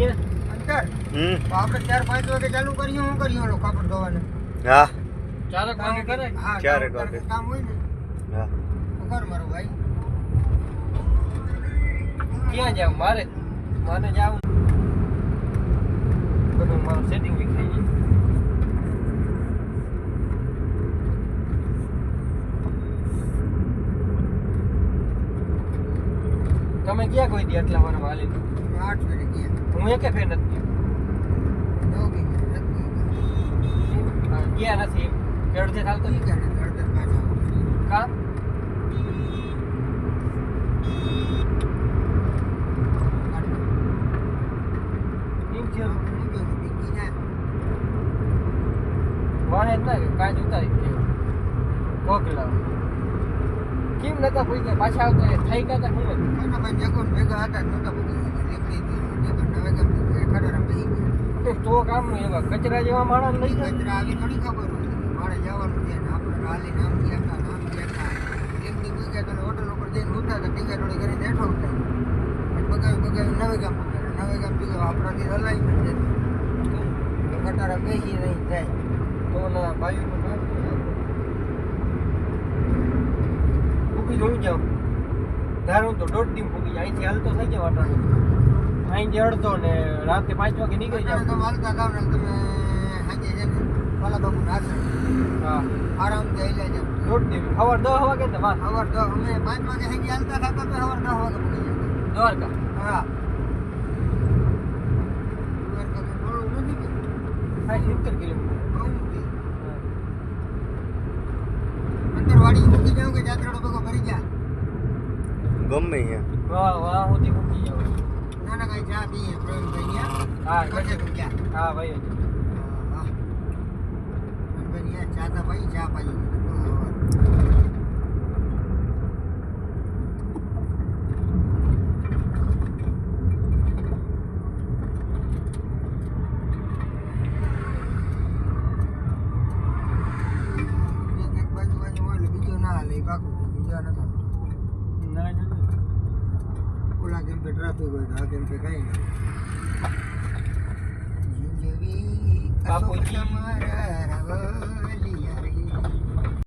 અંતર તો આપણે 4-5 વાગે ચાલુ કરીએ. હું કરીએ ઓલો કાપડ ધોવાને. હા 4 વાગે કરે. હા 4 વાગે કામ હોય ને. હા કર મારો ભાઈ. ક્યાં જાવ મારે જાવું બધું મારું સેટિંગ બી થઈ ગયું. તમે ક્યાં કોઈ દી આટલા વાર હાલી 8 વાગે ગયા. હું એકે ફેર નથી ગયા નથી અડધે ચાલતો કામ વાહે ના કાંઈ ઉતારી કોકલા કેમ નતા કોઈ કે પાછા આવતા થઈ ગયા હું ભેગા હતા નહોતા તો કામ નું એવા કચરા જેવા માણસ લઈ જાય કચરા આવી થોડી ખબર હોય મારે જવાનું છે ને આપણે હાલી નામ ગયા એકની કોઈ ગયા તો હોટલ ઉપર જઈને ઉતારતા ટીકા થોડી કરીને બેઠો ઉતાર બગાવી નવે ગામ બીજો આપણાથી હલાઈ પણ જતું કટારા બેસી નહીં જાય તો ના બાયુનું કામ ફૂકી જોઈ જાઉં ધારું તો 1.5 દી ફૂકી જાય અહીંથી હાલતો થઈ જાવ અટાણું અહીં જડતો ને રાતે 5 વાગે નીકળી જાવ તમે હાલતા થાવ ને તમે સાંજે છે ને વાલા બાબુ નાશે હા આરામથી આવી જાય 1.5 દી સવાર 10 વાગે ને વાત સવાર 10 અમે 5 વાગે સાંજે હાલતા થતા તો સવાર 10 વાગે પૂકી જાય દ્વારકા હા દ્વારકા તો થોડું નથી કે 70 કિલોમીટર બહુ નથી અંદર વાડી મૂકી જાવ કે જાત્રાનો ભેગો ભરી જા ગમે અહીંયા વાહ સુધી મૂકી જાવ ના ના કઈ ચા પીએ પ્રવીણભાઈ હા કશે તું ક્યાં હા ભાઈ પ્રવીણભાઈ ચા તો ભાઈ ચા પાઈ એક બાજુ હોય એટલે બીજો ના હાલે પાકું બીજા નથી ના ઓલા કેમ કે ટ્રાફિક હોય તો આ કેમ કે કઈ નહીં બાપુજી. તમારા